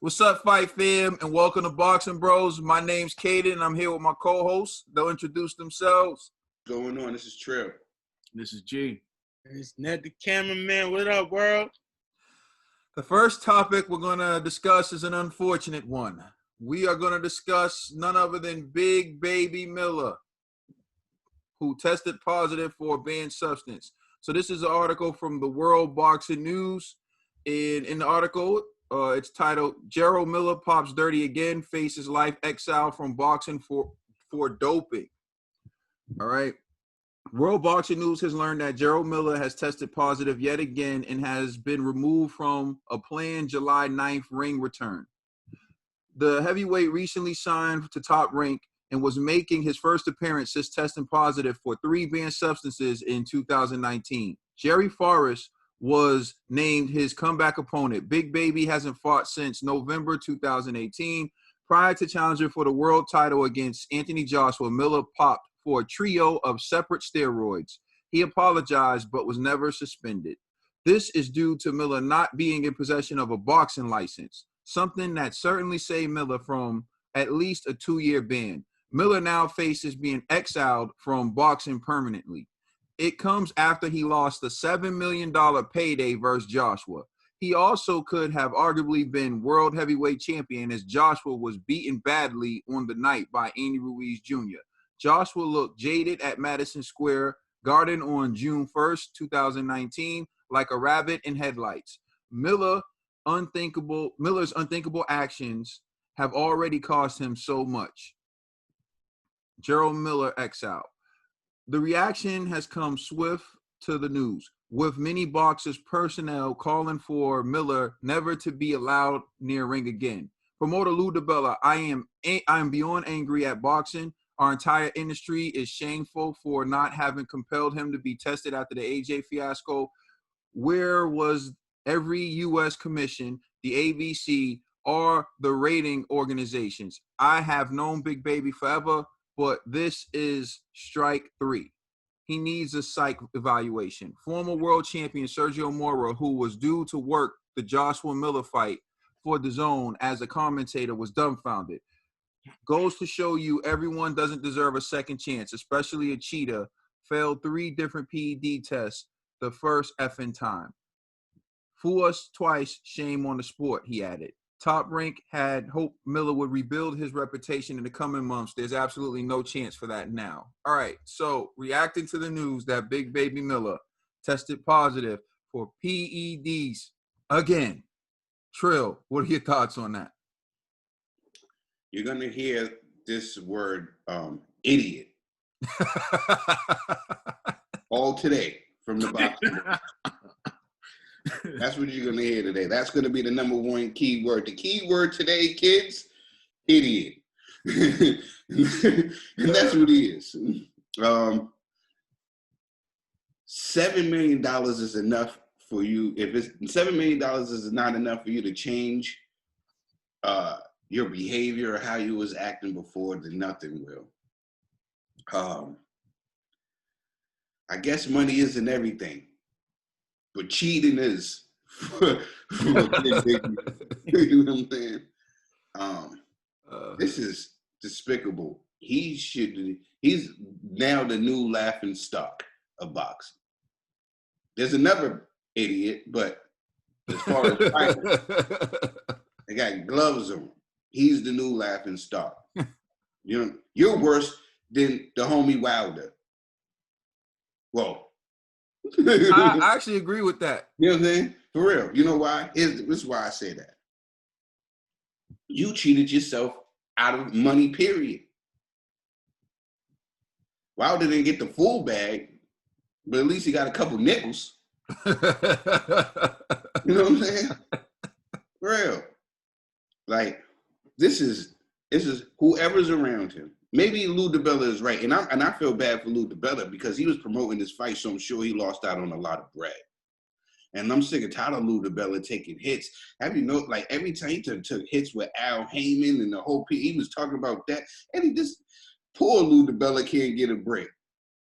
What's up, Fight Fam, and welcome to Boxing Bros. My name's Kaden, and I'm here with my co-hosts. They'll introduce themselves. What's going on? This is Trill. This is G. It's Ned the cameraman. What up, world? The first topic we're going to discuss is an unfortunate one. We are going to discuss none other than Big Baby Miller, who tested positive for a banned substance. So this is an article from the World Boxing News. In the article, it's titled, Jarrell Miller Pops Dirty Again, Faces Life Exile from Boxing for Doping. All right. World Boxing News has learned that Jarrell Miller has tested positive yet again and has been removed from a planned July 9th ring return. The heavyweight recently signed to Top Rank and was making his first appearance since testing positive for 3 banned substances in 2019. Jerry Forrest was named his comeback opponent. Big Baby hasn't fought since November 2018. Prior to challenging for the world title against Anthony Joshua, Miller popped for a trio of separate steroids. He apologized but was never suspended. This is due to Miller not being in possession of a boxing license, something that certainly saved Miller from at least a 2-year ban. Miller now faces being exiled from boxing permanently. It comes after he lost the $7 million payday versus Joshua. He also could have arguably been world heavyweight champion as Joshua was beaten badly on the night by Andy Ruiz Jr. Joshua looked jaded at Madison Square Garden on June 1st, 2019, like a rabbit in headlights. Miller's unthinkable actions have already cost him so much. Jarrell Miller exile. The reaction has come swift to the news, with many boxers' personnel calling for Miller never to be allowed near ring again. Promoter Lou DiBella, I am beyond angry at boxing. Our entire industry is shameful for not having compelled him to be tested after the AJ fiasco. Where was every U.S. commission, the ABC, or the rating organizations? I have known Big Baby forever, but this is strike 3. He needs a psych evaluation. Former world champion Sergio Mora, who was due to work the Joshua Miller fight for DAZN as a commentator, was dumbfounded. Goes to show you everyone doesn't deserve a second chance, especially a cheetah. Failed 3 different PED tests the first effing time. Fool us twice, shame on the sport, he added. Top Rank had hoped Miller would rebuild his reputation in the coming months. There's absolutely no chance for that now. All right, so reacting to the news that Big Baby Miller tested positive for PEDs again. Trill, what are your thoughts on that? You're going to hear this word, idiot, all today from the boxing. That's what you're going to hear today. That's going to be the number 1 key word. The key word today, kids, idiot. And that's what he is. $7 million is enough for you. If it's $7 million is not enough for you to change your behavior or how you was acting before, then nothing will. I guess money isn't everything, but cheating is. You know what I'm saying? This is despicable. He's now the new laughing stock of boxing. There's another idiot, but as far as fighting, they got gloves on. He's the new laughing stock. You know, you're worse than the homie Wilder. Whoa. I actually agree with that. You know what I'm saying? For real. You know why? This is why I say that. You cheated yourself out of money, period. Wilder didn't get the full bag, but at least he got a couple nickels. You know what I'm saying? For real. Like, this is whoever's around him. Maybe Lou DiBella is right, and I feel bad for Lou DiBella because he was promoting this fight, so I'm sure he lost out on a lot of bread. And I'm sick and tired of Lou DiBella taking hits. Have you know, like every time he took hits with Al Heyman and the whole he was talking about that, and he just poor Lou DiBella can't get a break.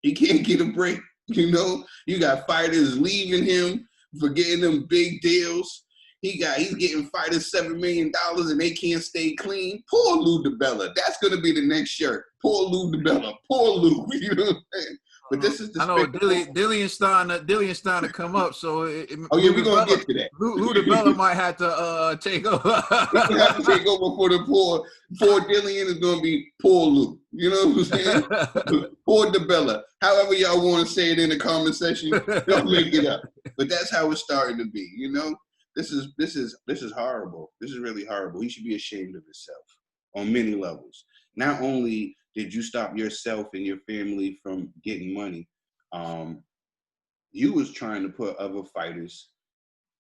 He can't get a break. You know, you got fighters leaving him for getting them big deals. He's getting fighters $7 million and they can't stay clean. Poor Lou DiBella. That's gonna be the next shirt. Poor Lou DiBella. Poor Lou. You know what I'm saying? But this is the I know Dillion's starting to come up, so we're gonna get to that. Lou DiBella might have to take over. He's gonna have to take over for the poor. Poor Dillion is gonna be poor Lou. You know what I'm saying? Poor DiBella. However y'all want to say it in the comment section, don't make it up. But that's how it's starting to be. You know, this is horrible. This is really horrible. He should be ashamed of himself on many levels. Not only did you stop yourself and your family from getting money, you was trying to put other fighters'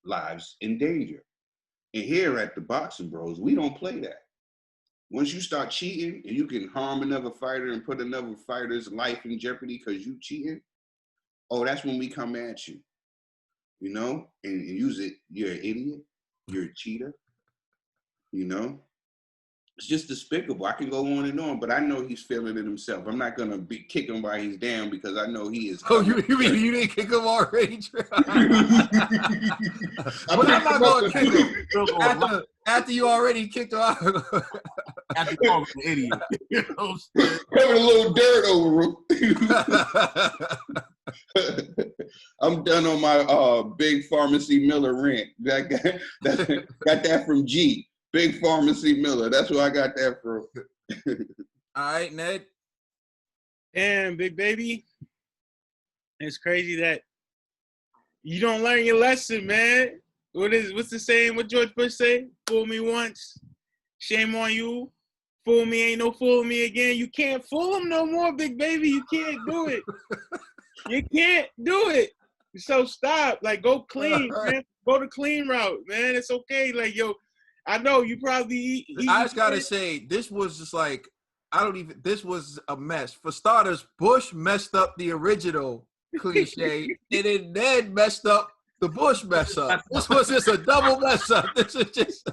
lives in danger. And here at the Boxing Bros, we don't play that. Once you start cheating and you can harm another fighter and put another fighter's life in jeopardy because you cheating, that's when we come at you. You know, and use it. You're an idiot. You're a cheater. You know. It's just despicable. I can go on and on, but I know he's feeling it himself. I'm not gonna be kicking while he's down because I know he is. Oh, you mean you didn't kick him already? I'm not gonna kick him after you already kicked him out. After calling an idiot, having a little dirt over him. I'm done on my Big Pharmacy Miller rant. Got that from G. Big Pharmacy Miller. That's where I got that from. All right, Ned. Damn, Big Baby. It's crazy that you don't learn your lesson, man. What's the saying? What George Bush say? Fool me once, shame on you. Fool me, ain't no fooling me again. You can't fool him no more, Big Baby. You can't do it. You can't do it. So stop. Like, go clean, man. Go the clean route, man. It's okay. Like, yo, I know you probably. I just gotta say, this was just like, this was a mess. For starters, Bush messed up the original cliche, and then Ned messed up the Bush mess up. This was just a double mess up. This is just.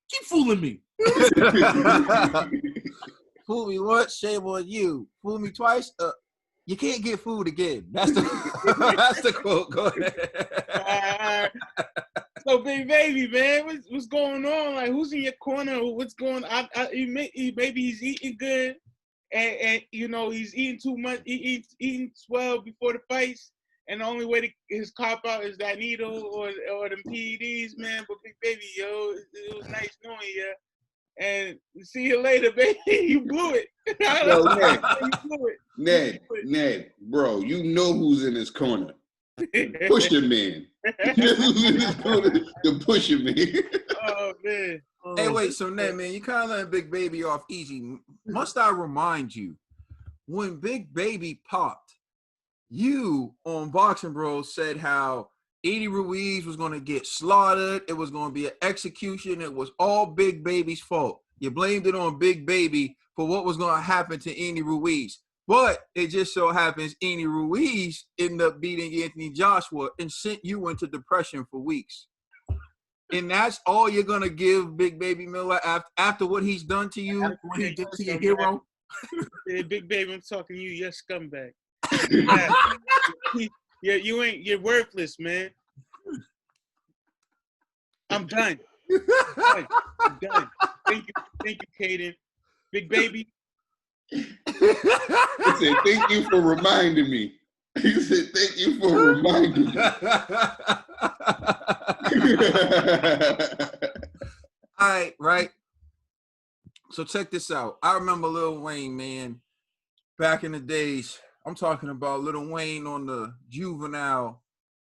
Keep fooling me. Fool me once, shame on you. Fool me twice, you can't get food again. That's the quote. Go ahead. So, Big Baby, man, what's going on? Like, who's in your corner? What's going on? Maybe he's eating good, and you know he's eating too much. Eating swell before the fights, and the only way to his cop out is that needle or them PEDs, man. But Big Baby, yo, it was nice knowing you. And see you later, baby. You blew it. Yo, Ned, you blew it. Ned, bro, you know who's in his corner. Pusher man. The pusher man. Oh, man. Hey, wait, so Ned, man, you kind of let Big Baby off easy. Must I remind you, when Big Baby popped, you on Boxing Bros said how Edie Ruiz was going to get slaughtered. It was going to be an execution. It was all Big Baby's fault. You blamed it on Big Baby for what was going to happen to Edie Ruiz. But it just so happens Edie Ruiz ended up beating Anthony Joshua and sent you into depression for weeks. And that's all you're going to give Big Baby Miller after what he's done to you? When he did to your hero? Yeah, Big Baby, I'm talking to you. You're a scumbag. Yeah, you're worthless, man. I'm done. I'm done. Thank you, Kaden. Big Baby. He said, thank you for reminding me. He said, thank you for reminding me. All right, right. So check this out. I remember Lil Wayne, man, back in the days. I'm talking about Lil Wayne on the Juvenile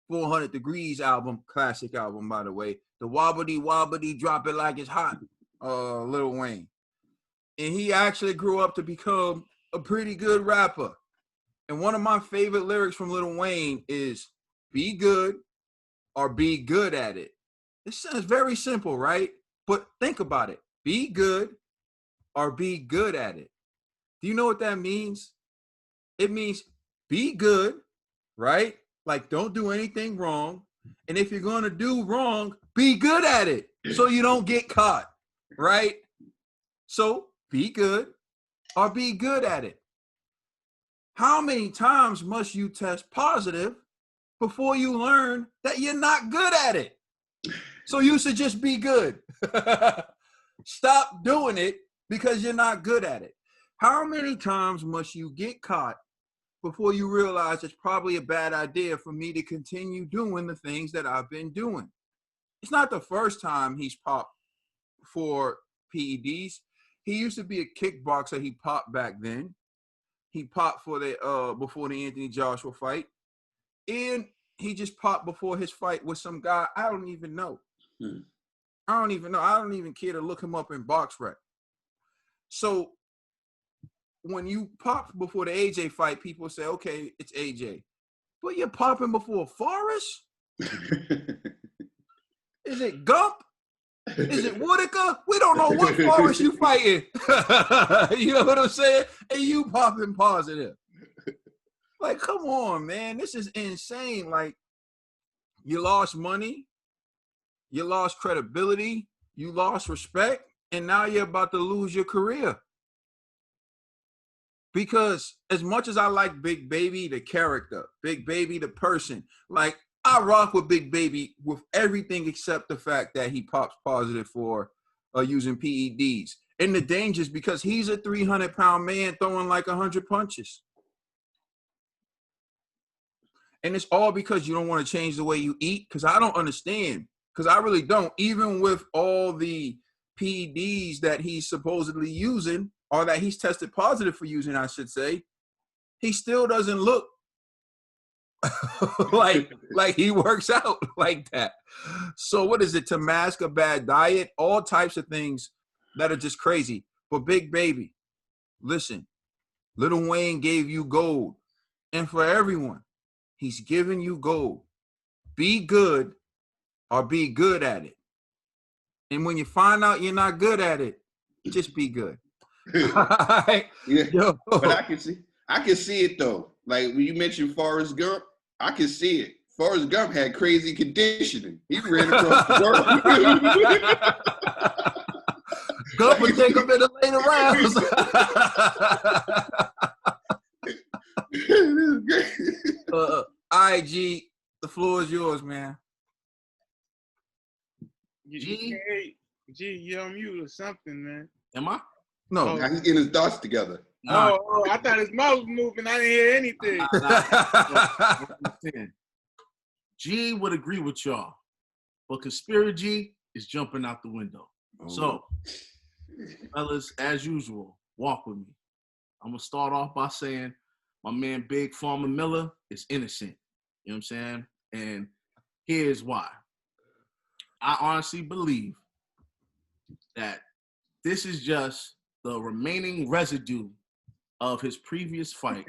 400 Degrees album, classic album, by the way. The Wobbity Wobbity Drop It Like It's Hot, Lil Wayne. And he actually grew up to become a pretty good rapper. And one of my favorite lyrics from Lil Wayne is, be good or be good at it. It sounds very simple, right? But think about it. Be good or be good at it. Do you know what that means? It means be good, right? Like, don't do anything wrong. And if you're going to do wrong, be good at it so you don't get caught, right? So be good or be good at it. How many times must you test positive before you learn that you're not good at it. So you should just be good. Stop doing it because you're not good at it. How many times must you get caught before you realize it's probably a bad idea for me to continue doing the things that I've been doing? It's not the first time he's popped for PEDs. He used to be a kickboxer. He popped back then. He popped for the before the Anthony Joshua fight. And he just popped before his fight with some guy I don't even know. I don't even know. I don't even care to look him up in BoxRec. So when you pop before the AJ fight, people say, okay, it's AJ. But you're popping before Forrest? Is it Gump? Is it Whitaker? We don't know what Forrest you fighting. You know what I'm saying? And you popping positive. Like, come on, man. This is insane. Like, you lost money. You lost credibility. You lost respect. And now you're about to lose your career. Because as much as I like Big Baby, the character, Big Baby, the person, like, I rock with Big Baby with everything except the fact that he pops positive for using PEDs. And the danger is because he's a 300-pound man throwing like 100 punches. And it's all because you don't want to change the way you eat. Because I don't understand. Because I really don't. Even with all the PEDs that he's supposedly using, or that he's tested positive for using, I should say, he still doesn't look like he works out like that. So what is it? To mask a bad diet? All types of things that are just crazy. But Big Baby, listen, Lil Wayne gave you gold. And for everyone, he's giving you gold. Be good or be good at it. And when you find out you're not good at it, just be good. Yeah. Yo. But I can see it though. Like when you mentioned Forrest Gump, I can see it. Forrest Gump had crazy conditioning. He ran across the world. Gump would take him in the later rounds. IG, the floor is yours, man. G, you're on mute or something, man. Am I? No. Now he's getting his thoughts together. Nah. Oh, I thought his mouth was moving. I didn't hear anything. Understand. G would agree with y'all, but Conspiracy is jumping out the window. Oh. So, fellas, as usual, walk with me. I'm gonna start off by saying my man Big Farmer Miller is innocent. You know what I'm saying? And here's why. I honestly believe that this is just the remaining residue of his previous fight.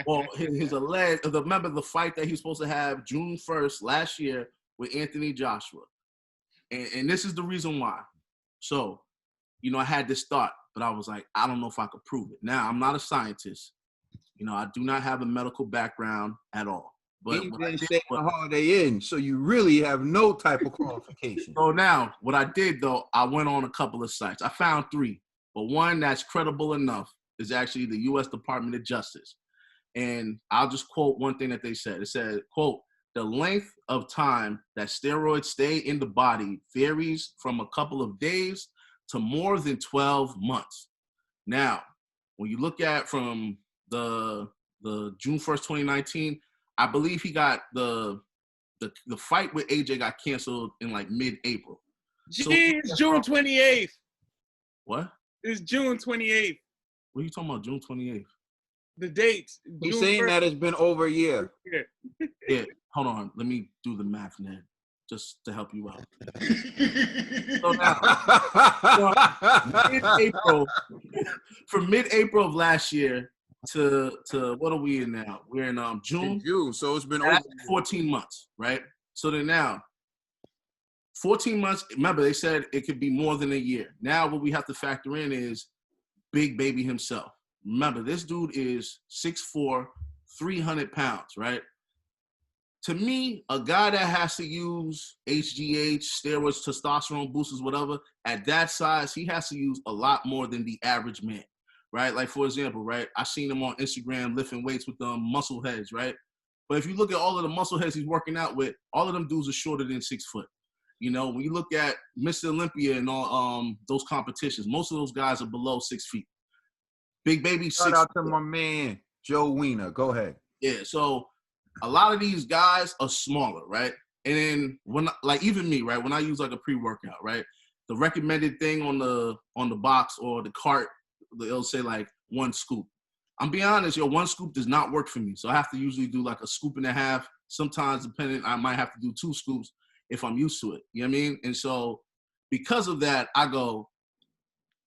Well, his alleged, remember the fight that he's supposed to have June 1st last year with Anthony Joshua. And this is the reason why. So, you know, I had this thought, but I was like, I don't know if I could prove it. Now, I'm not a scientist. You know, I do not have a medical background at all. But He didn't say the Holiday Inn, so you really have no type of qualification. So now, what I did, though, I went on a couple of sites. I found 3, but one that's credible enough is actually the U.S. Department of Justice. And I'll just quote one thing that they said. It said, quote, the length of time that steroids stay in the body varies from a couple of days to more than 12 months. Now, when you look at from the June 1st, 2019, I believe he got the fight with AJ got canceled in like mid-April. Gee, it's June 28th. What? It's June 28th. What are you talking about, June 28th? The dates. He's saying that it's been over a year. Yeah, hold on. Let me do the math, Ned, just to help you out. So now, mid-April, from mid-April of last year to what are we in now? We're in June. June, so it's been over 14 months, right? So then now, 14 months, remember they said it could be more than a year. Now what we have to factor in is Big Baby himself. Remember, this dude is 6'4", 300 pounds, right? To me, a guy that has to use HGH, steroids, testosterone boosters, whatever, at that size, he has to use a lot more than the average man, right? Like, for example, right, I seen him on Instagram lifting weights with muscle heads, right? But if you look at all of the muscle heads he's working out with, all of them dudes are shorter than 6 foot. You know, when you look at Mr. Olympia and all those competitions, most of those guys are below 6 feet. Big Baby, Shout out to my man, Joe Wiener. Go ahead. Yeah, so a lot of these guys are smaller, right? And then when, like even me, right, when I use like a pre-workout, right, the recommended thing on the box or the cart, it'll say like 1 scoop. I'm being honest, 1 scoop does not work for me. So I have to usually do like a scoop and a half. Sometimes, depending, I might have to do 2 scoops if I'm used to it. You know what I mean? And so because of that, I go,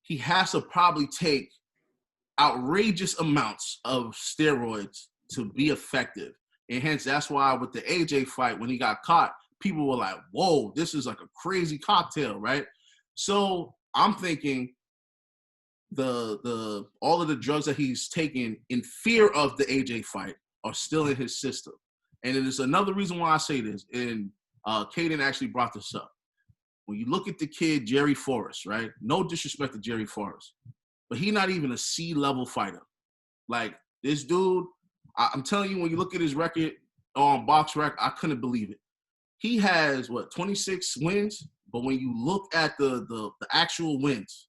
he has to probably take outrageous amounts of steroids to be effective. And hence, that's why with the AJ fight, when he got caught, people were like, whoa, this is like a crazy cocktail, right? So I'm thinking all of the drugs that he's taking in fear of the AJ fight are still in his system. And it is another reason why I say this, and Kaden actually brought this up. When you look at the kid, Jerry Forrest, right? No disrespect to Jerry Forrest, but he's not even a C-level fighter. Like, this dude, I'm telling you, when you look at his record on BoxRec, I couldn't believe it. He has, 26 wins? But when you look at the actual wins,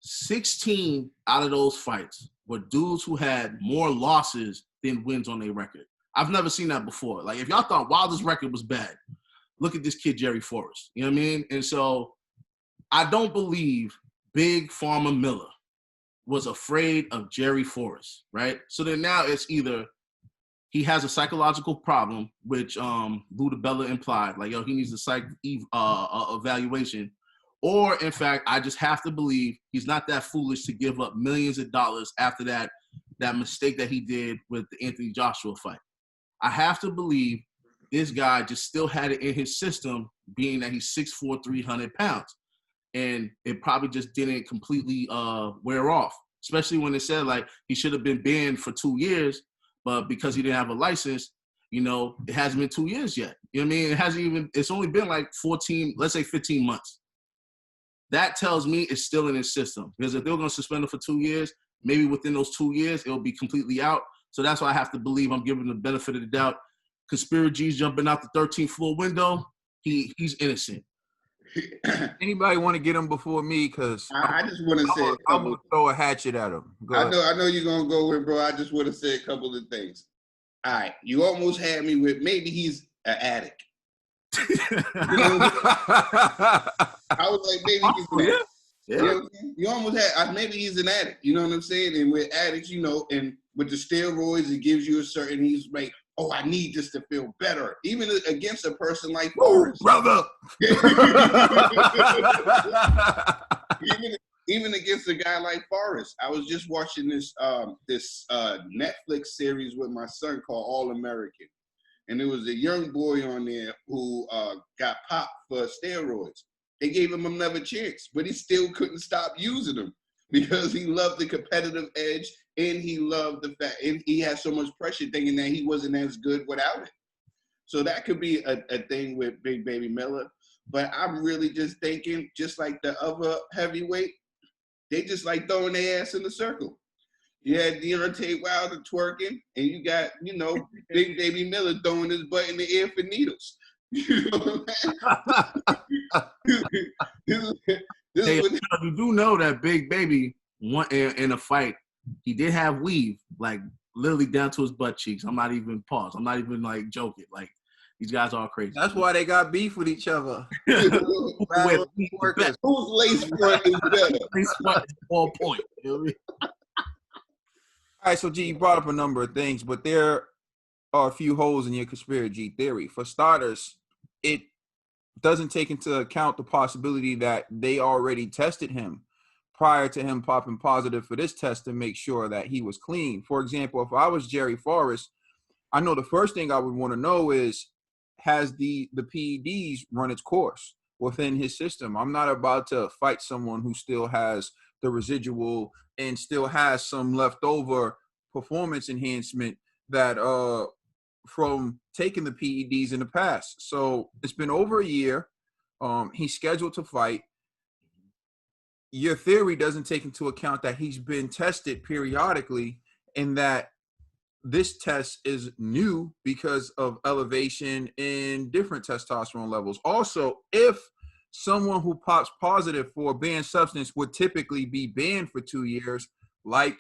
16 out of those fights were dudes who had more losses than wins on their record. I've never seen that before. Like, if y'all thought Wilder's record was bad, look at this kid, Jerry Forrest. You know what I mean? And so I don't believe Big Pharma Miller was afraid of Jerry Forrest, right? So then now it's either he has a psychological problem, which Lou DiBella implied, like, he needs a psych evaluation, or in fact, I just have to believe he's not that foolish to give up millions of dollars after that mistake that he did with the Anthony Joshua fight. I have to believe this guy just still had it in his system, being that he's 6'4", 300 pounds. And it probably just didn't completely wear off, especially when it said, like, he should have been banned for 2 years, but because he didn't have a license, it hasn't been 2 years yet. You know what I mean? It's only been like 14, let's say 15 months. That tells me it's still in his system. Because if they're going to suspend him for 2 years, maybe within those 2 years, it'll be completely out. So that's why I have to believe I'm giving him the benefit of the doubt. Conspiracies jumping out the 13th floor window, he's innocent. Anybody want to get him before me? Because I just want to say I'm going to throw a hatchet at him. I know you're going to go with, bro. I just want to say a couple of things. All right. You almost had me with maybe he's an addict. I was like, maybe he's an addict. Yeah. You almost had, maybe he's an addict. You know what I'm saying? And with addicts, and with the steroids, it gives you a certain, he's like, oh, I need this to feel better. Even against a person like Forrest. Brother. even against a guy like Forrest. I was just watching this Netflix series with my son called All American. And there was a young boy on there who got popped for steroids. They gave him another chance, but he still couldn't stop using them because he loved the competitive edge and he loved the fact, and he had so much pressure thinking that he wasn't as good without it. So that could be a thing with Big Baby Miller. But I'm really just thinking, just like the other heavyweight, they just like throwing their ass in the circle. You had Deontay Wilder twerking, and you got, Big Baby Miller throwing his butt in the air for needles. You know what I'm saying? You do know that Big Baby won in a fight. He did have weave, like literally down to his butt cheeks. I'm not even like joking. Like, these guys are crazy. That's why they got beef with each other. Whose lace front is better? Lace front is on point. You know what I mean? All right, so G, you brought up a number of things, but there are a few holes in your conspiracy theory. For starters, it doesn't take into account the possibility that they already tested him prior to him popping positive for this test to make sure that he was clean. For example, if I was Jerry Forrest, I know the first thing I would want to know is, has the PEDs run its course within his system? I'm not about to fight someone who still has the residual and still has some leftover performance enhancement that from taking the PEDs in the past. So it's been over a year. He's scheduled to fight. Your theory doesn't take into account that he's been tested periodically and that this test is new because of elevation in different testosterone levels. Also, if someone who pops positive for a banned substance would typically be banned for 2 years, like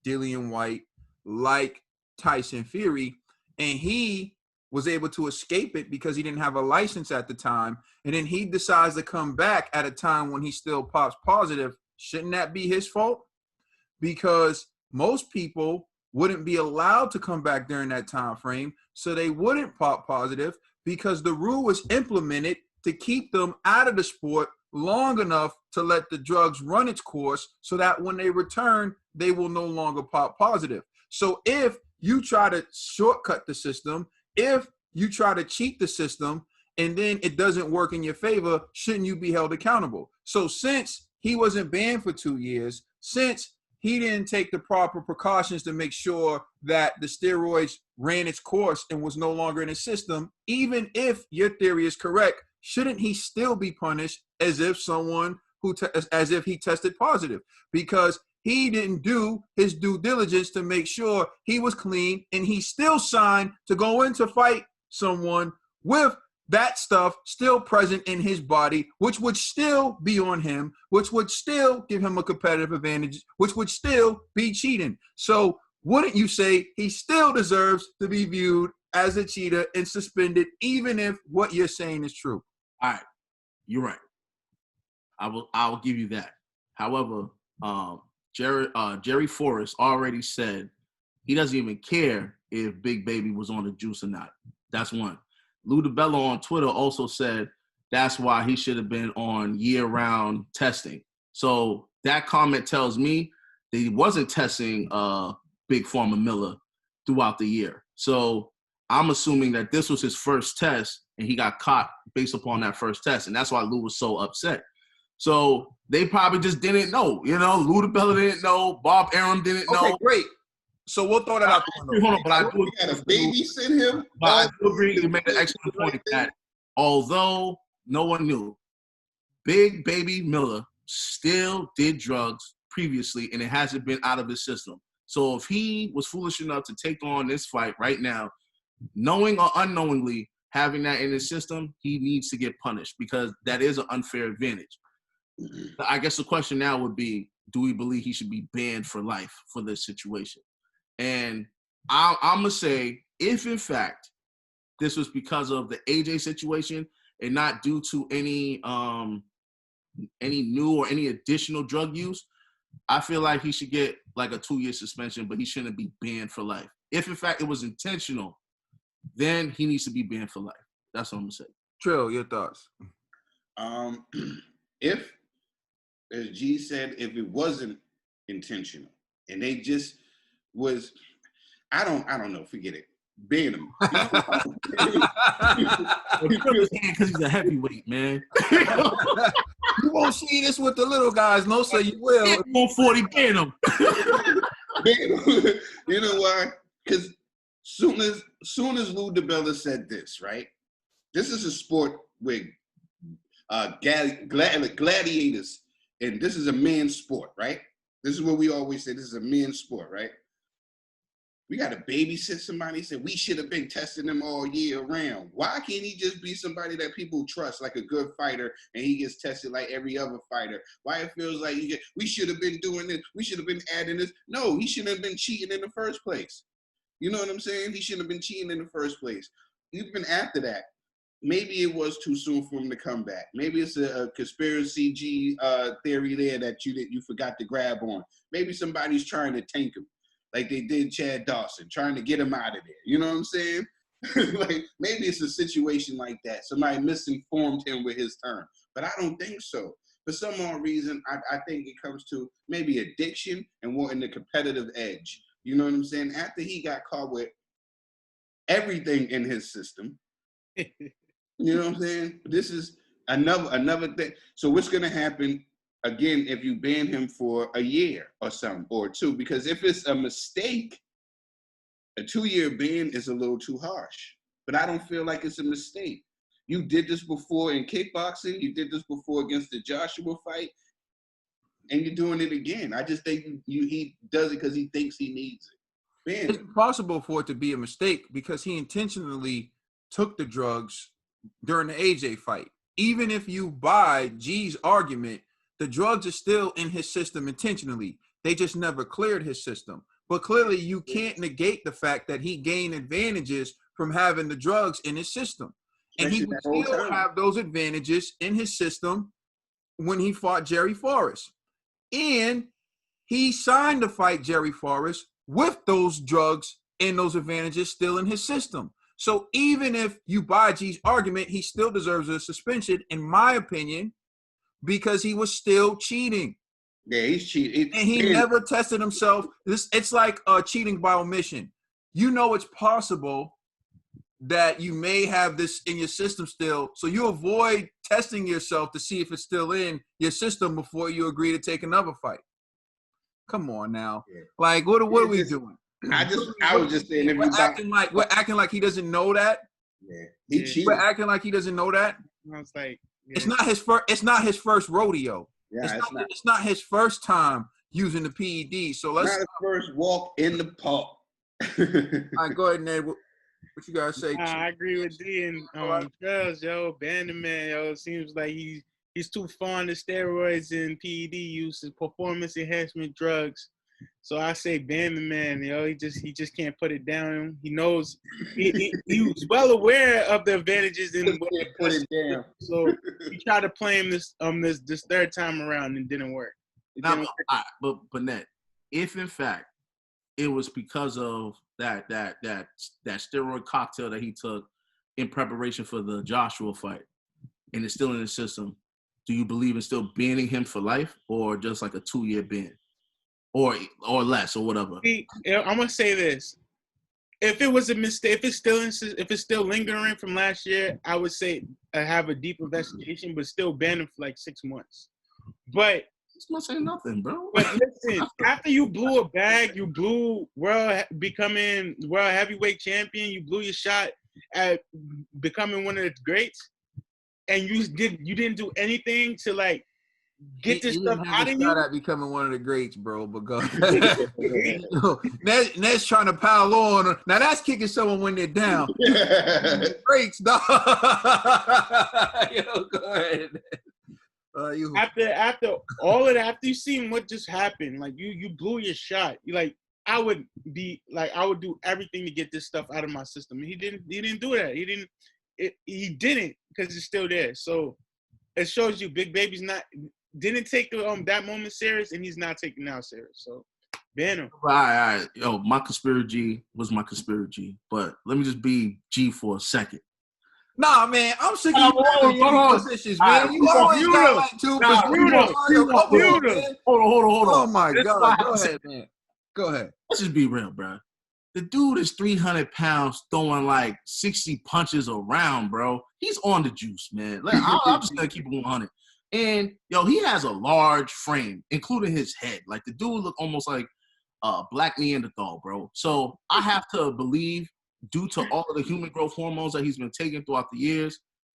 Dillian White, like Tyson Fury, and he was able to escape it because he didn't have a license at the time, and then he decides to come back at a time when he still pops positive, shouldn't that be his fault? Because most people wouldn't be allowed to come back during that time frame, so they wouldn't pop positive because the rule was implemented to keep them out of the sport long enough to let the drugs run its course so that when they return, they will no longer pop positive. So if you try to shortcut the system, if you try to cheat the system, and then it doesn't work in your favor, shouldn't you be held accountable? So since he wasn't banned for 2 years, since he didn't take the proper precautions to make sure that the steroids ran its course and was no longer in his system, even if your theory is correct, shouldn't he still be punished as if someone who as if he tested positive? Because he didn't do his due diligence to make sure he was clean, and he still signed to go in to fight someone with that stuff still present in his body, which would still be on him, which would still give him a competitive advantage, which would still be cheating. So wouldn't you say he still deserves to be viewed as a cheater and suspended, even if what you're saying is true? All right, you're right. I'll give you that. However, Jerry Forrest already said he doesn't even care if Big Baby was on the juice or not. That's one. Lou DiBella on Twitter also said that's why he should have been on year-round testing. So that comment tells me that he wasn't testing Big Pharma Miller throughout the year. So I'm assuming that this was his first test, and he got caught based upon that first test, and that's why Lou was so upset. So they probably just didn't know. You know, Lou DiBella didn't know. Bob Arum didn't know. Okay, great. So we'll throw that out the window. Hold on, but I do got to babysit him. But I do agree. You made an excellent point that although no one knew, Big Baby Miller still did drugs previously, and it hasn't been out of his system. So if he was foolish enough to take on this fight right now, knowing or unknowingly having that in his system, he needs to get punished because that is an unfair advantage. I guess the question now would be, do we believe he should be banned for life for this situation? And I'm going to say, if in fact this was because of the AJ situation and not due to any new or any additional drug use, I feel like he should get like a 2-year suspension, but he shouldn't be banned for life. If in fact it was intentional, then he needs to be banned for life. That's what I'm going to say. Trill, your thoughts? If, as G said, if it wasn't intentional and they just was, I don't know, forget it. Ban him. Because he's a heavyweight, man. You won't see this with the little guys, no, so you will. 140, ban him. Ban him. You know why? Because soon as Lou DiBella said this, right? This is a sport with gladiators, and this is a man's sport, right? This is what we always say. This is a men's sport, right? We got to babysit somebody. Said we should have been testing them all year round. Why can't he just be somebody that people trust, like a good fighter, and he gets tested like every other fighter? Why it feels like we should have been doing this, we should have been adding this? No, he shouldn't have been cheating in the first place. You know what I'm saying? He shouldn't have been cheating in the first place. Even after that, maybe it was too soon for him to come back. Maybe it's a conspiracy theory there that you forgot to grab on. Maybe somebody's trying to tank him, like they did Chad Dawson, trying to get him out of there. You know what I'm saying? Like maybe it's a situation like that. Somebody misinformed him with his term, but I don't think so. For some odd reason, I think it comes to maybe addiction and wanting the competitive edge. You know what I'm saying? After he got caught with everything in his system, you know what I'm saying? This is another thing. So what's going to happen, again, if you ban him for a year or something, or 2? Because if it's a mistake, a 2-year ban is a little too harsh. But I don't feel like it's a mistake. You did this before in kickboxing. You did this before against the Joshua fight. And you're doing it again. I just think he does it because he thinks he needs it. It's impossible for it to be a mistake because he intentionally took the drugs during the AJ fight. Even if you buy G's argument, the drugs are still in his system intentionally. They just never cleared his system. But clearly you can't negate the fact that he gained advantages from having the drugs in his system. And he would still have those advantages in his system when he fought Jerry Forrest. And he signed to fight Jerry Forrest with those drugs and those advantages still in his system. So even if you buy G's argument, he still deserves a suspension, in my opinion, because he was still cheating. Yeah, he's cheating. And he never tested himself. It's like cheating by omission. You know it's possible that you may have this in your system still, so you avoid testing yourself to see if it's still in your system before you agree to take another fight. Come on now. Yeah. Like, what are we doing? I was just saying, if we're acting like he doesn't know that. Yeah, he cheated. We're acting like he doesn't know that. I was like, yeah. It's not his first rodeo. Yeah, it's not his first time using the PED. So let's not his first walk in the park. All right, go ahead, Ned. What you guys say? I agree with D and Charles, yo. Bandman, yo. It seems like he's too fond of steroids and PED use and performance enhancement drugs. So I say Bandman, yo. He just can't put it down. He knows he was well aware of the advantages in what he put it down. So he tried to play him this third time around and didn't work. But Ned, if in fact it was because of that steroid cocktail that he took in preparation for the Joshua fight, and it's still in his system, do you believe in still banning him for life, or just like a 2-year ban, or less, or whatever? I'm gonna say this: if it was a mistake, if it's still lingering from last year, I would say have a deep investigation, but still ban him for like 6 months. But it's not saying nothing, bro. But listen, after you blew a bag, you blew becoming world heavyweight champion, you blew your shot at becoming one of the greats, and you didn't do anything to like get this stuff out of you. At becoming one of the greats, bro. But go ahead. Ned's trying to pile on. Now that's kicking someone when they're down. Greats, dog. Yo, go ahead. After all of that, after you seen what just happened, like you blew your shot. You like I would do everything to get this stuff out of my system. And he didn't do that. He didn't because it's still there. So it shows you Big Baby's didn't take that moment serious, and he's not taking now serious. So ban him. All right. Yo, my conspiracy was my conspiracy, but let me just be G for a second. Nah, man, I'm sick of positions, man. You always got like 2 Hold on. Oh my God, go ahead, man. Go ahead. Let's just be real, bro. The dude is 300 pounds, throwing like 60 punches around, bro. He's on the juice, man. I'm just gonna keep it 100. And yo, he has a large frame, including his head. Like the dude look almost like black Neanderthal, bro. So I have to believe, due to all of the human growth hormones that he's been taking throughout the years,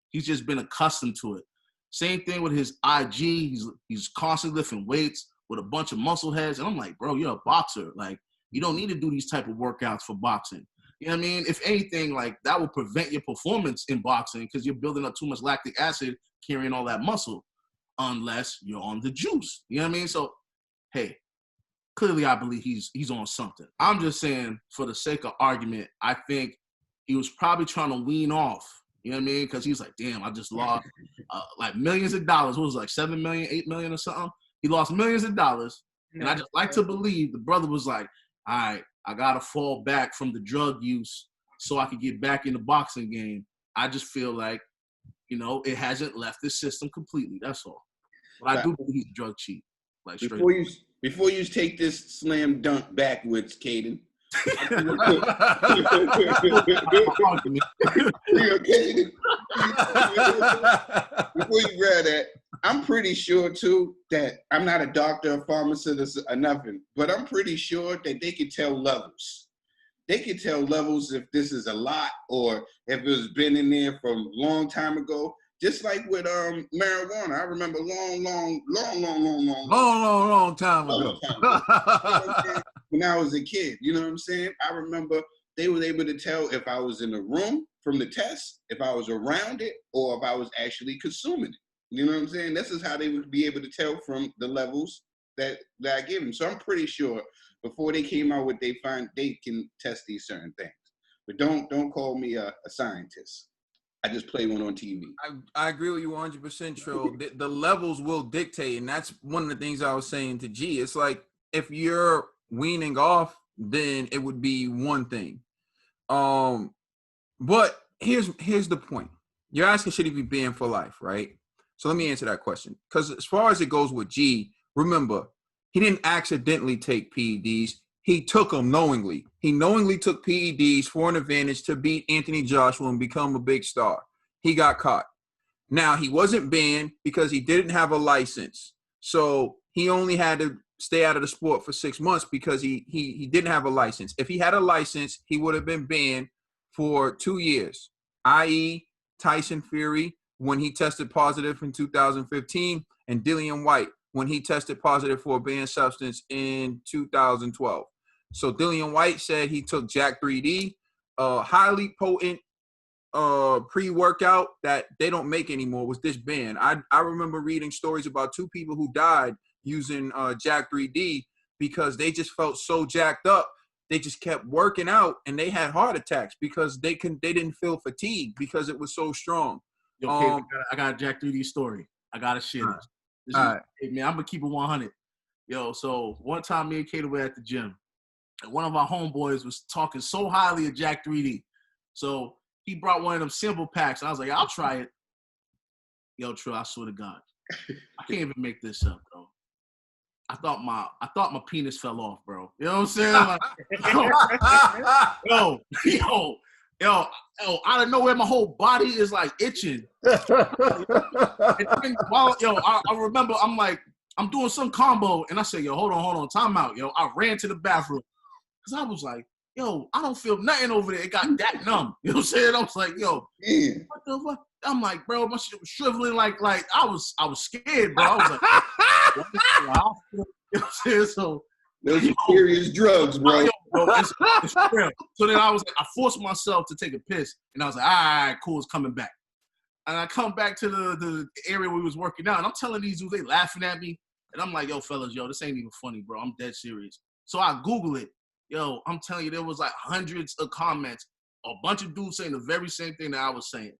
he's just been accustomed to it. Same thing with his IG. He's constantly lifting weights with a bunch of muscle heads. And I'm like, bro, you're a boxer. Like, you don't need to do these type of workouts for boxing. You know what I mean? If anything, like, that will prevent your performance in boxing because you're building up too much lactic acid carrying all that muscle unless you're on the juice. You know what I mean? So, hey, clearly I believe he's on something. I'm just saying, for the sake of argument, I think he was probably trying to wean off. You know what I mean? Because he was like, damn, I just lost like millions of dollars. What was it, like 7 million, 8 million or something? He lost millions of dollars. And I just like to believe the brother was like, all right, I got to fall back from the drug use so I could get back in the boxing game. I just feel like, you know, it hasn't left the system completely. That's all. But I do believe he's a drug cheat. Like straight Before you take this slam dunk backwards, Caden. Before you grab that, I'm pretty sure too that I'm not a doctor or pharmacist or nothing, but I'm pretty sure that they can tell levels. They can tell levels if this is a lot or if it's been in there from a long time ago. Just like with marijuana, I remember long time ago. when I was a kid. You know what I'm saying? I remember they were able to tell if I was in the room from the test, if I was around it, or if I was actually consuming it. You know what I'm saying? This is how they would be able to tell from the levels that I give them. So I'm pretty sure before they came out with they can test these certain things. But don't call me a scientist. I just play one on TV. I agree with you 100%, Trill. The levels will dictate, and that's one of the things I was saying to G. It's like if you're weaning off, then it would be one thing. But here's the point. You're asking should he be banned for life, right? So let me answer that question. Because as far as it goes with G, remember, he didn't accidentally take PEDs. He took them knowingly. He knowingly took PEDs for an advantage to beat Anthony Joshua and become a big star. He got caught. Now, he wasn't banned because he didn't have a license. So he only had to stay out of the sport for 6 months because he didn't have a license. If he had a license, he would have been banned for 2 years, i.e. Tyson Fury when he tested positive in 2015 and Dillian White when he tested positive for a banned substance in 2012. So Dillian White said he took Jack 3D, a highly potent pre-workout that they don't make anymore was this banned. I remember reading stories about 2 people who died using Jack 3D because they just felt so jacked up. They just kept working out and they had heart attacks because they didn't feel fatigue because it was so strong. Yo, Kate, I got a Jack 3D story. I gotta share this. Hey, man, I'm gonna keep it 100. Yo, so one time me and Kate were at the gym, and one of our homeboys was talking so highly of Jack 3D. So he brought one of them simple packs. I was like, I'll try it. Yo, Trill, I swear to God, I can't even make this up, bro. I thought my penis fell off, bro. You know what I'm saying? Like, yo, out of nowhere, my whole body is like itching. I remember I'm doing some combo, and I said, yo, hold on, time out, yo. I ran to the bathroom because I was like, yo, I don't feel nothing over there. It got that numb. You know what I'm saying? I was like, yo, what the fuck? I'm like, bro, my shit was shriveling like I was scared, bro. I was like, what? You know what I'm saying? So those are serious drugs, bro. It's real. So then I forced myself to take a piss, and I was like, all right, cool, it's coming back. And I come back to the area where we was working out, and I'm telling these dudes, they laughing at me, and I'm like, yo, fellas, yo, this ain't even funny, bro. I'm dead serious. So I Google it. Yo, I'm telling you, there was like hundreds of comments, a bunch of dudes saying the very same thing that I was saying.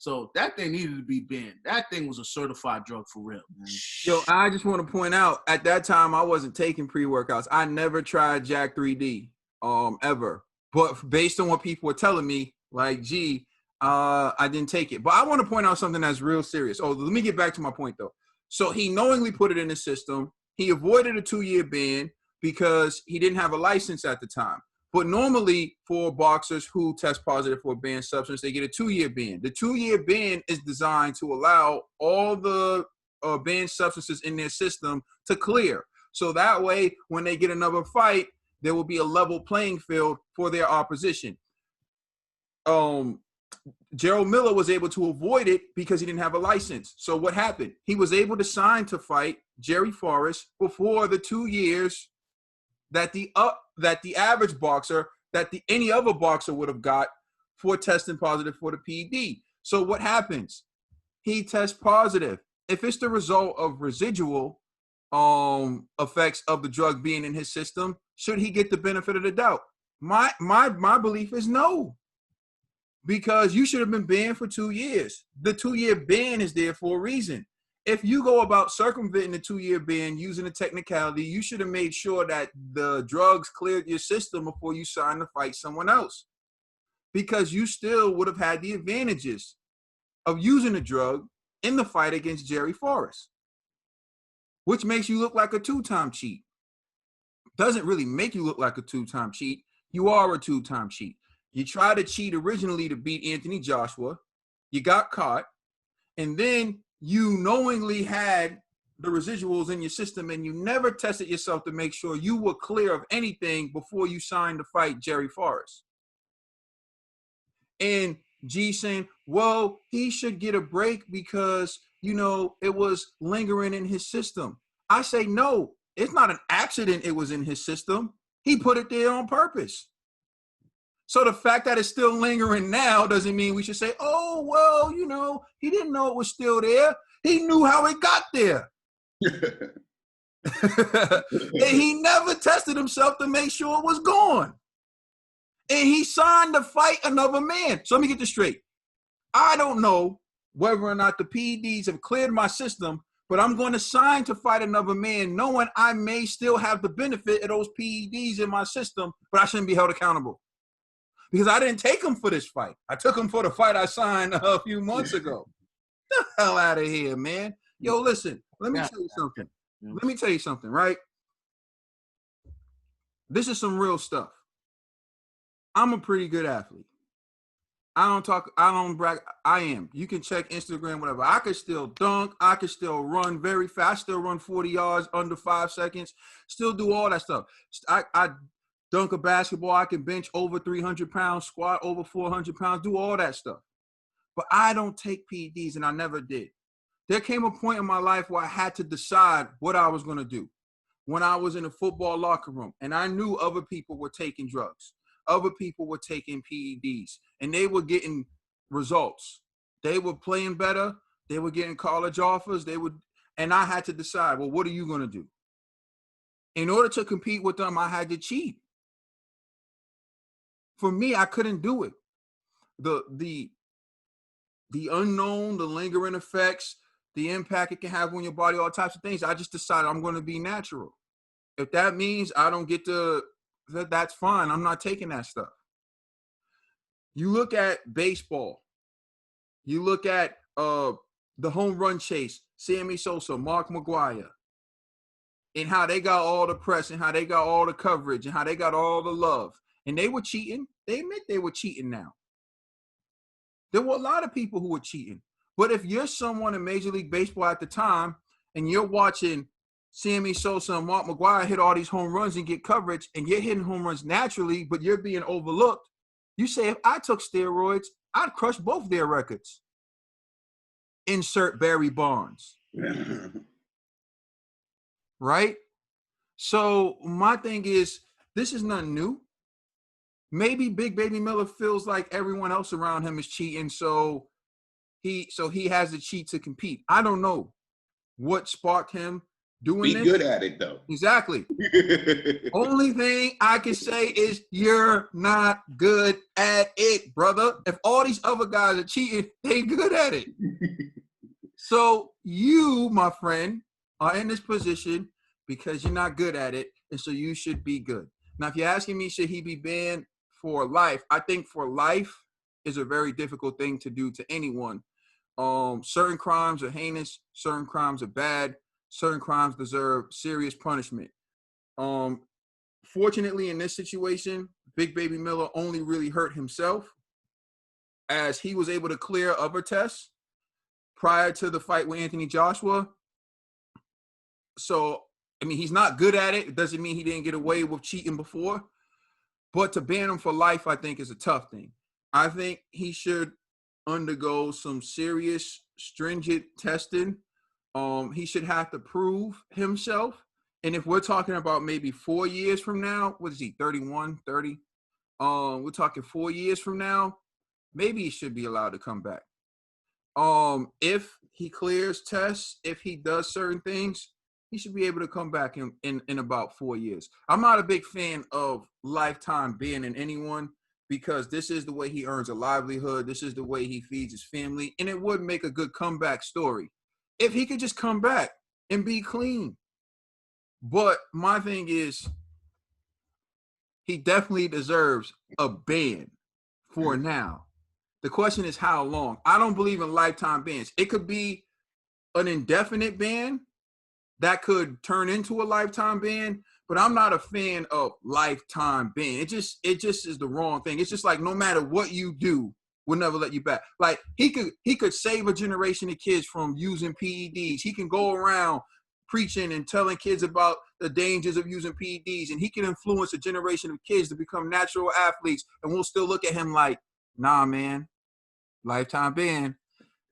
So that thing needed to be banned. That thing was a certified drug for real, man. Yo, I just want to point out, at that time, I wasn't taking pre-workouts. I never tried Jack 3D, ever. But based on what people were telling me, like, gee, I didn't take it. But I want to point out something that's real serious. Oh, let me get back to my point, though. So he knowingly put it in the system. He avoided a 2-year ban because he didn't have a license at the time. But normally for boxers who test positive for a banned substance, they get a 2-year ban. The 2-year ban is designed to allow all the banned substances in their system to clear. So that way, when they get another fight, there will be a level playing field for their opposition. Jarrell Miller was able to avoid it because he didn't have a license. So what happened? He was able to sign to fight Jerry Forrest before the 2 years that the average boxer, any other boxer would have got for testing positive for the PED. So what happens? He tests positive. If it's the result of residual effects of the drug being in his system, should he get the benefit of the doubt? My belief is no. Because you should have been banned for 2 years. The 2-year ban is there for a reason. If you go about circumventing the 2-year ban using a technicality, you should have made sure that the drugs cleared your system before you signed to fight someone else. Because you still would have had the advantages of using the drug in the fight against Jerry Forrest, which makes you look like a 2-time cheat. Doesn't really make you look like a 2-time cheat. You are a 2-time cheat. You tried to cheat originally to beat Anthony Joshua. You got caught. And then you knowingly had the residuals in your system and you never tested yourself to make sure you were clear of anything before you signed to fight Jerry Forrest. And G saying, well, he should get a break because, it was lingering in his system. I say, no, it's not an accident it was in his system. He put it there on purpose. So the fact that it's still lingering now doesn't mean we should say, oh, well, you know, he didn't know it was still there. He knew how it got there. And he never tested himself to make sure it was gone. And he signed to fight another man. So let me get this straight. I don't know whether or not the PEDs have cleared my system, but I'm going to sign to fight another man knowing I may still have the benefit of those PEDs in my system, but I shouldn't be held accountable. Because I didn't take him for this fight. I took him for the fight I signed a few months ago. Get the hell out of here, man. Yo, listen, let me tell you something. Let me tell you something, right? This is some real stuff. I'm a pretty good athlete. I don't brag. I am. You can check Instagram, whatever. I could still dunk. I could still run very fast. Still run 40 yards under 5 seconds. Still do all that stuff. I dunk a basketball. I can bench over 300 pounds, squat over 400 pounds, do all that stuff. But I don't take PEDs, and I never did. There came a point in my life where I had to decide what I was going to do. When I was in a football locker room, and I knew other people were taking drugs. Other people were taking PEDs, and they were getting results. They were playing better. They were getting college offers. And I had to decide, well, what are you going to do? In order to compete with them, I had to cheat. For me, I couldn't do it. The unknown, the lingering effects, the impact it can have on your body, all types of things. I just decided I'm going to be natural. If that means I don't get to, that's fine. I'm not taking that stuff. You look at baseball. You look at the home run chase, Sammy Sosa, Mark McGwire, and how they got all the press and how they got all the coverage and how they got all the love. And they were cheating. They admit they were cheating now. There were a lot of people who were cheating. But if you're someone in Major League Baseball at the time and you're watching Sammy Sosa and Mark McGwire hit all these home runs and get coverage, and you're hitting home runs naturally, but you're being overlooked, you say, if I took steroids, I'd crush both their records. Insert Barry Bonds. Right? So my thing is, this is nothing new. Maybe Big Baby Miller feels like everyone else around him is cheating, so he has to cheat to compete. I don't know what sparked him doing this. Be good at it, though. Exactly. Only thing I can say is you're not good at it, brother. If all these other guys are cheating, they good at it. So you, my friend, are in this position because you're not good at it, and so you should be good. Now, if you're asking me, should he be banned for life? I think for life is a very difficult thing to do to anyone. Certain crimes are heinous. Certain crimes are bad. Certain crimes deserve serious punishment. Fortunately, in this situation, Big Baby Miller only really hurt himself, as he was able to clear other tests prior to the fight with Anthony Joshua. So, I mean, he's not good at it. It doesn't mean he didn't get away with cheating before. But to ban him for life, I think, is a tough thing. I think he should undergo some serious, stringent testing. He should have to prove himself. And if we're talking about maybe 4 years from now, what is he, 31, 30? We're talking 4 years from now, maybe he should be allowed to come back. If he clears tests, if he does certain things, he should be able to come back in about 4 years. I'm not a big fan of lifetime banning anyone, because this is the way he earns a livelihood. This is the way he feeds his family. And it would make a good comeback story if he could just come back and be clean. But my thing is, he definitely deserves a ban for now. The question is how long. I don't believe in lifetime bans. It could be an indefinite ban that could turn into a lifetime ban, but I'm not a fan of lifetime ban. It just is the wrong thing. It's just like, no matter what you do, we'll never let you back. Like, he could save a generation of kids from using PEDs. He can go around preaching and telling kids about the dangers of using PEDs, and he can influence a generation of kids to become natural athletes, and we'll still look at him like, nah, man, lifetime ban.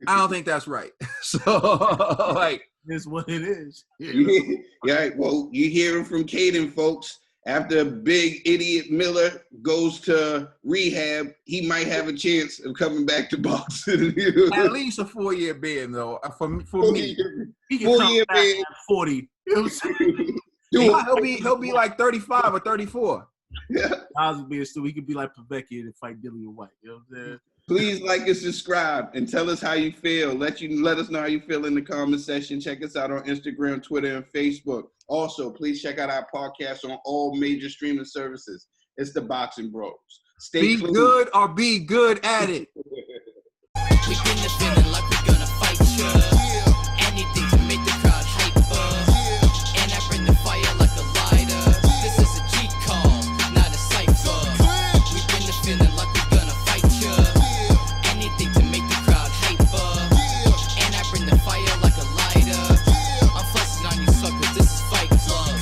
I don't think that's right. So, like, It's what it is. Yeah, well, you hear him from Caden, folks. after Big Idiot Miller goes to rehab, he might have a chance of coming back to boxing. At least a 4-year ban, though. For me, He can 4 come year back ban. at 40. You know what I'm saying? he'll be like 35 or 34. Yeah. He could be like Pavecchia and fight Dillian White. You know what I'm saying? Please like and subscribe and tell us how you feel. Let us know how you feel in the comment section. Check us out on Instagram, Twitter, and Facebook. Also, please check out our podcast on all major streaming services. It's the Boxing Bros. Stay Be clean. good or be good at it. We been defending like